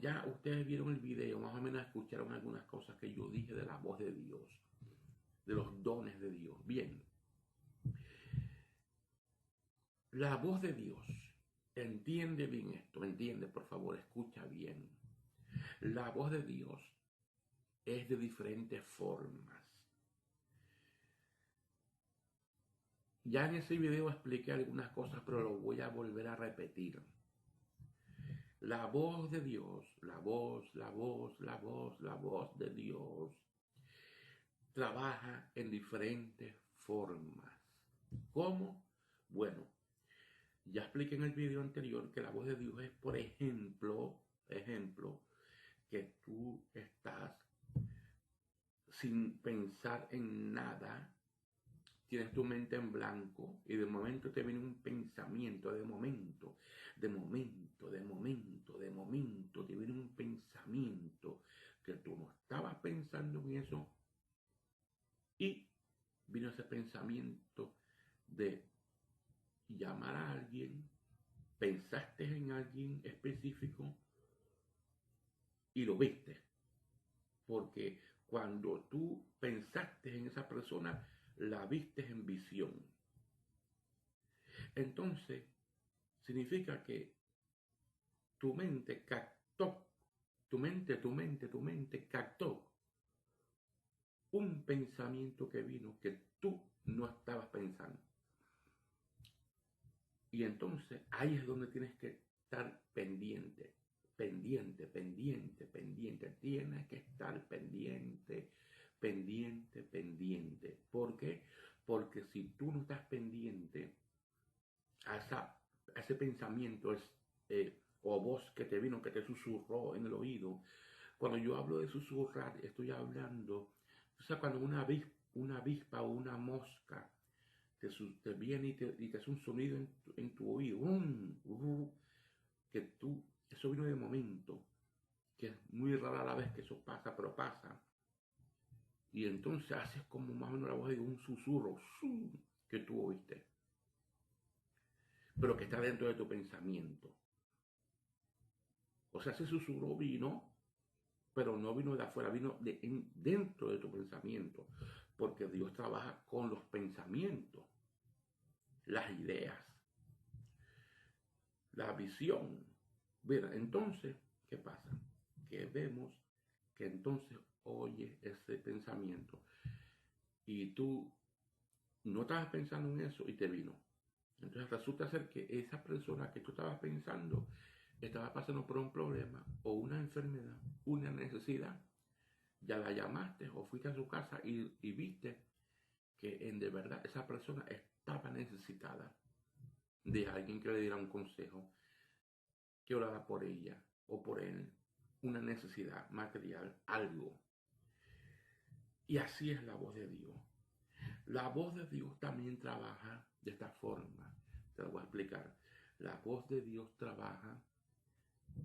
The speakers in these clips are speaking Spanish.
ya ustedes vieron el video, más o menos escucharon algunas cosas que yo dije de la voz de Dios, de los dones de Dios. Bien, la voz de Dios, entiende bien esto, entiende, por favor, escucha bien. La voz de Dios es de diferentes formas. Ya en ese video expliqué algunas cosas, pero lo voy a volver a repetir. La voz de Dios, la voz de Dios trabaja en diferentes formas. ¿Cómo? Bueno, ya expliqué en el video anterior que la voz de Dios es, por ejemplo, que tú estás sin pensar en nada, tienes tu mente en blanco y de momento te viene un pensamiento, te viene un pensamiento que tú no estabas pensando en eso y vino ese pensamiento de llamar a alguien, pensaste en alguien específico y lo viste, porque cuando tú pensaste en esa persona, la viste en visión. Entonces, significa que tu mente captó, tu mente captó un pensamiento que vino que tú no estabas pensando. Y entonces ahí es donde tienes que estar pendiente. Tienes que estar pendiente. ¿Por qué? Porque si tú no estás pendiente a ese pensamiento o voz que te vino, que te susurró en el oído. Cuando yo hablo de susurrar, estoy hablando, o sea, cuando una avispa o una mosca te viene y te hace un sonido en tu oído, que eso vino de momento, que es muy rara la vez que eso pasa, pero pasa. Y entonces haces como más o menos la voz de un susurro que tú oíste, pero que está dentro de tu pensamiento. O sea, ese susurro vino, pero no vino de afuera, vino dentro de tu pensamiento, porque Dios trabaja con los pensamientos, las ideas, la visión. Mira, entonces, ¿qué pasa? Que vemos que entonces oyes ese pensamiento y tú no estabas pensando en eso y te vino. Entonces resulta ser que esa persona que tú estabas pensando estaba pasando por un problema o una enfermedad, una necesidad. Ya la llamaste o fuiste a su casa y viste que de verdad esa persona estaba necesitada de alguien que le diera un consejo, que orara por ella o por él, una necesidad material, algo. Y así es la voz de Dios. La voz de Dios también trabaja de esta forma. Te lo voy a explicar. La voz de Dios trabaja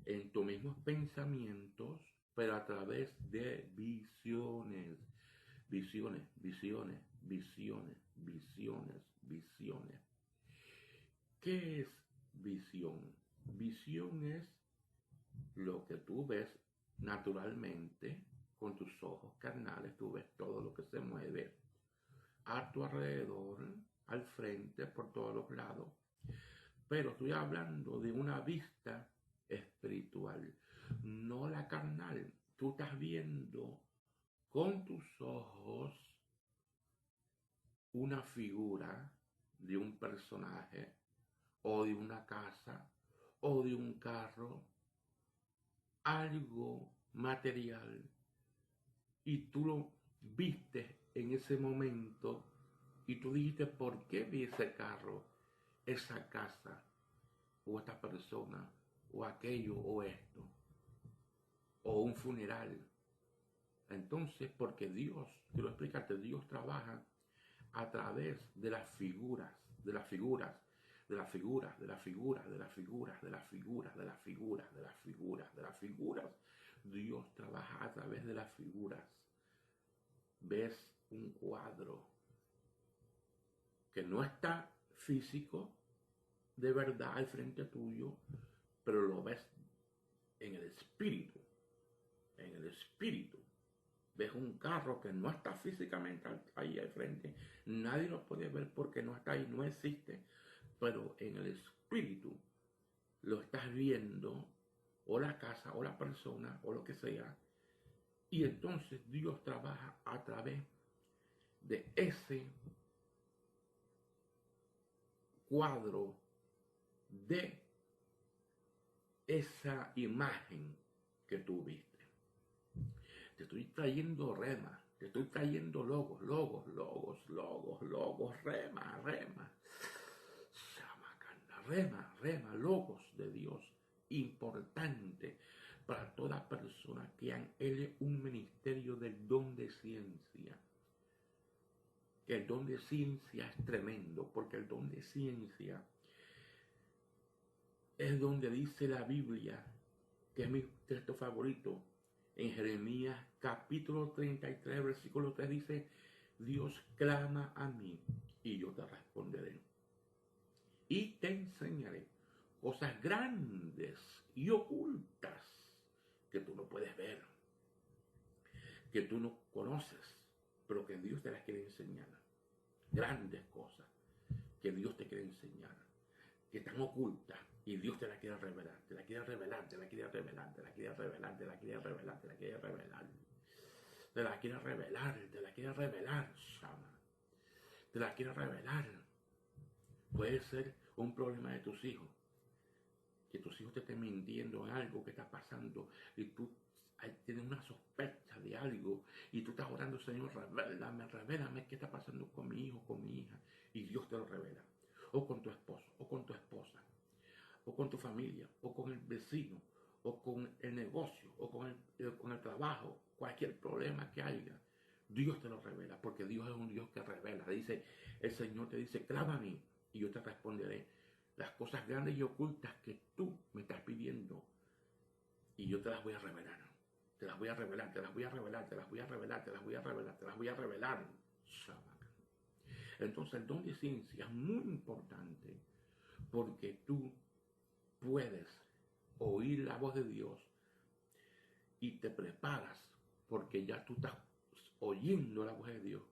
en tus mismos pensamientos, pero a través de visiones. Visiones. ¿Qué es visión? Visión es lo que tú ves naturalmente con tus ojos carnales, tú ves todo lo que se mueve a tu alrededor, al frente, por todos los lados. Pero estoy hablando de una vista espiritual, no la carnal. Tú estás viendo con tus ojos una figura de un personaje o de una casa o de un carro, algo material, y tú lo viste en ese momento y tú dijiste, ¿por qué vi ese carro, esa casa o esta persona o aquello o esto o un funeral? Entonces, porque Dios, quiero explicarte, Dios trabaja a través de las figuras, de las figuras, de las figuras, de las figuras, de las figuras, de las figuras, de las figuras, de las figuras, de las figuras. Dios trabaja a través de las figuras. Ves un cuadro que no está físico de verdad al frente tuyo, pero lo ves en el espíritu, ves un carro que no está físicamente ahí al frente, nadie lo puede ver porque no está ahí, no existe, pero en el espíritu lo estás viendo, o la casa, o la persona, o lo que sea, y entonces Dios trabaja a través de ese cuadro, de esa imagen que tú viste. Te estoy trayendo rema, te estoy trayendo logos, rema, logos de Dios, importante para toda persona que han hecho un ministerio del don de ciencia. Que el don de ciencia es tremendo, porque el don de ciencia es donde dice la Biblia, que es mi texto favorito, en Jeremías capítulo 33, versículo 3 dice, Dios clama a mí y yo te responderé. Y te enseñaré cosas grandes y ocultas que tú no puedes ver, que tú no conoces, pero que Dios te las quiere enseñar. Grandes cosas que Dios te quiere enseñar, que están ocultas y Dios te la quiere revelar, te la quiere revelar, te la quiere revelar, te la quiere revelar, te la quiere revelar, te la quiere revelar, te la quiere revelar, te la quiere revelar, Shama, te la quiere revelar. Puede ser un problema de tus hijos, que tus hijos te estén mintiendo en algo que está pasando y tú tienes una sospecha de algo y tú estás orando, Señor, revélame qué está pasando con mi hijo, con mi hija, y Dios te lo revela. O con tu esposo, o con tu esposa, o con tu familia, o con el vecino, o con el negocio, o con el trabajo, cualquier problema que haya, Dios te lo revela, porque Dios es un Dios que revela. Dice, el Señor te dice, clama a mí y yo te responderé las cosas grandes y ocultas que tú me estás pidiendo, y yo te las voy a revelar. Te las voy a revelar, te las voy a revelar, te las voy a revelar, te las voy a revelar, te las voy a revelar. Entonces el don de ciencia es muy importante, porque tú puedes oír la voz de Dios y te preparas, porque ya tú estás oyendo la voz de Dios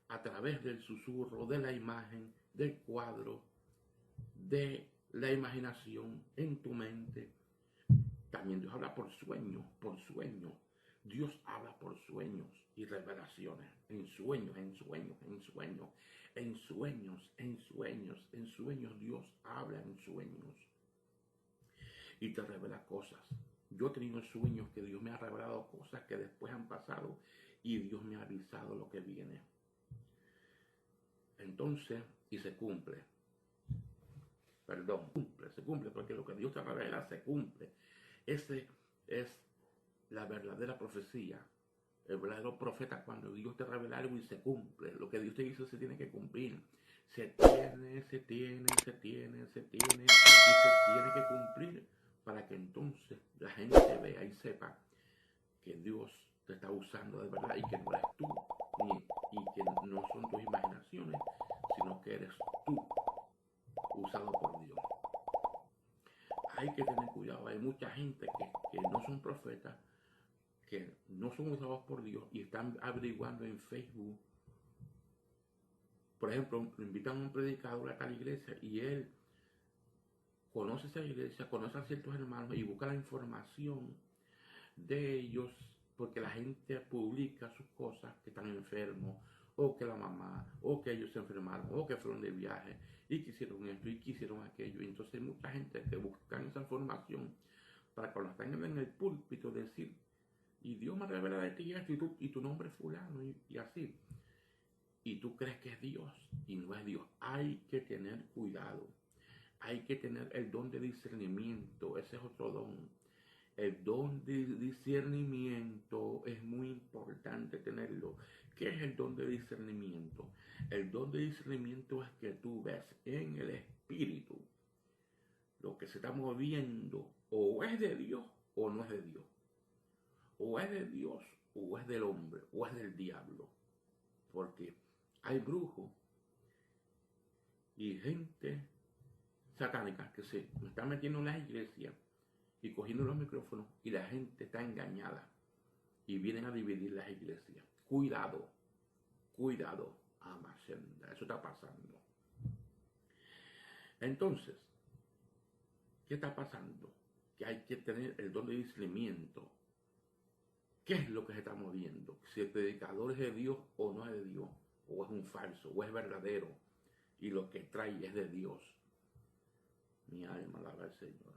a través del susurro, de la imagen, del cuadro, de la imaginación en tu mente. También Dios habla por sueños, Dios habla por sueños y revelaciones, en sueños, Dios habla en sueños y te revela cosas. Yo he tenido sueños que Dios me ha revelado cosas que después han pasado y Dios me ha avisado lo que viene. Entonces, y se cumple. Se cumple, porque lo que Dios te revela se cumple. Ese es la verdadera profecía. El verdadero profeta, cuando Dios te revela algo y se cumple. Lo que Dios te dice se tiene que cumplir. Se tiene que cumplir, para que entonces la gente vea y sepa que Dios te está usando de verdad, y que no eres tú, y que no son tus imaginaciones, sino que eres tú usado por Dios. Hay que tener cuidado. Hay mucha gente que no son profetas, que no son usados por Dios, y están averiguando en Facebook. Por ejemplo, invitan a un predicador a tal iglesia y él conoce esa iglesia, conoce a ciertos hermanos y busca la información de ellos, porque la gente publica sus cosas, que están enfermos, o que la mamá, o que ellos se enfermaron, o que fueron de viaje y quisieron esto y quisieron aquello. Y entonces hay mucha gente que busca esa información para cuando están en el púlpito decir, y Dios me revela de ti esto, y tu nombre es fulano, y así. Y tú crees que es Dios, y no es Dios. Hay que tener cuidado. Hay que tener el don de discernimiento. Ese es otro don. El don de discernimiento es muy importante tenerlo. ¿Qué es el don de discernimiento? El don de discernimiento es que tú ves en el espíritu lo que se está moviendo, o es de Dios o no es de Dios. O es de Dios o es del hombre o es del diablo. Porque hay brujos y gente satánica que se está metiendo en las iglesias y cogiendo los micrófonos y la gente está engañada y vienen a dividir las iglesias. Cuidado, cuidado, Amashenda, eso está pasando. Entonces, ¿qué está pasando? Que hay que tener el don de discernimiento. ¿Qué es lo que se está moviendo? Si el predicador es de Dios o no es de Dios, o es un falso, o es verdadero, y lo que trae es de Dios. Mi alma alaba al Señor.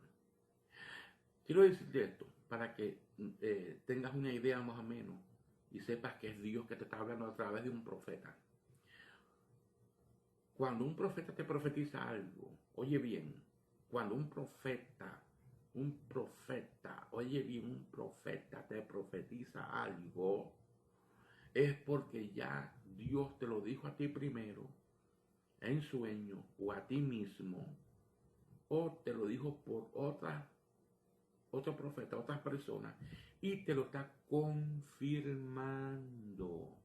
Quiero decirte esto para que tengas una idea más o menos y sepas que es Dios que te está hablando a través de un profeta. Cuando un profeta te profetiza algo, oye bien, cuando un profeta, oye bien, un profeta te profetiza algo, es porque ya Dios te lo dijo a ti primero, en sueño, o a ti mismo, o te lo dijo por otro profeta, otras personas, y te lo está confirmando.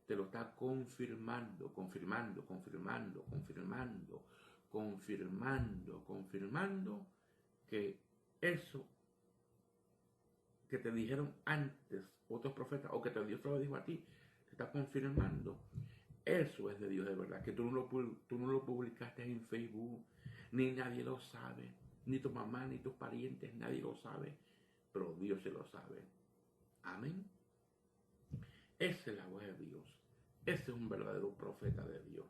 Te lo está confirmando, confirmando que eso que te dijeron antes otros profetas o que Dios te lo dijo a ti, te está confirmando. Eso es de Dios de verdad, que tú no lo publicaste en Facebook, ni nadie lo sabe, ni tu mamá, ni tus parientes, nadie lo sabe, pero Dios se lo sabe. Amén. Esa es la voz de Dios. Ese es un verdadero profeta de Dios.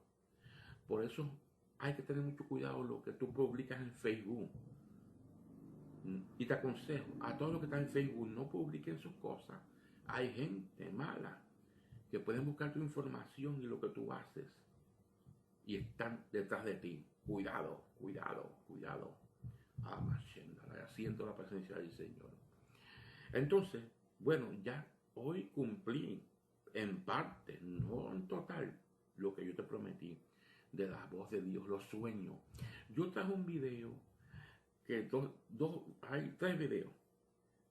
Por eso hay que tener mucho cuidado lo que tú publicas en Facebook. Y te aconsejo, a todos los que están en Facebook, no publiquen sus cosas. Hay gente mala que pueden buscar tu información y lo que tú haces y están detrás de ti. Cuidado, cuidado, cuidado. Siento la presencia del Señor. Entonces, bueno, ya hoy cumplí en parte, no en total, lo que yo te prometí de la voz de Dios, los sueños. Yo traje un video que hay 3 videos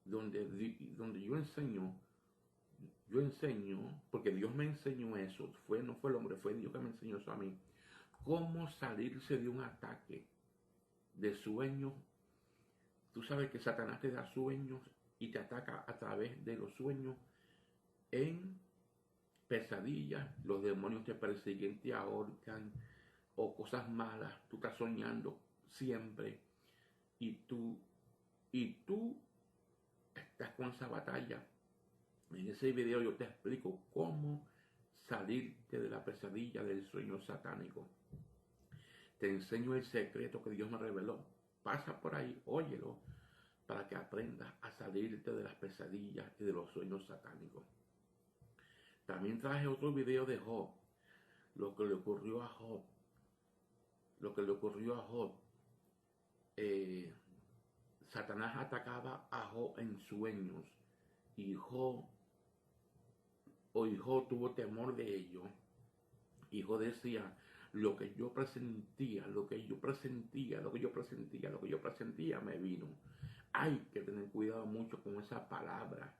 donde yo enseño, porque Dios me enseñó eso, no fue el hombre, fue Dios que me enseñó eso a mí, cómo salirse de un ataque de sueños. Tú sabes que Satanás te da sueños y te ataca a través de los sueños en pesadillas, los demonios te persiguen, te ahorcan o cosas malas, tú estás soñando siempre y tú estás con esa batalla. En ese video yo te explico cómo salirte de la pesadilla del sueño satánico. Te enseño el secreto que Dios me reveló. Pasa por ahí, óyelo, para que aprendas a salirte de las pesadillas y de los sueños satánicos. También traje otro video de Job, lo que le ocurrió a Job. Satanás atacaba a Job en sueños y Job tuvo temor de ello. Y Job decía, lo que yo presentía me vino. Hay que tener cuidado mucho con esa palabra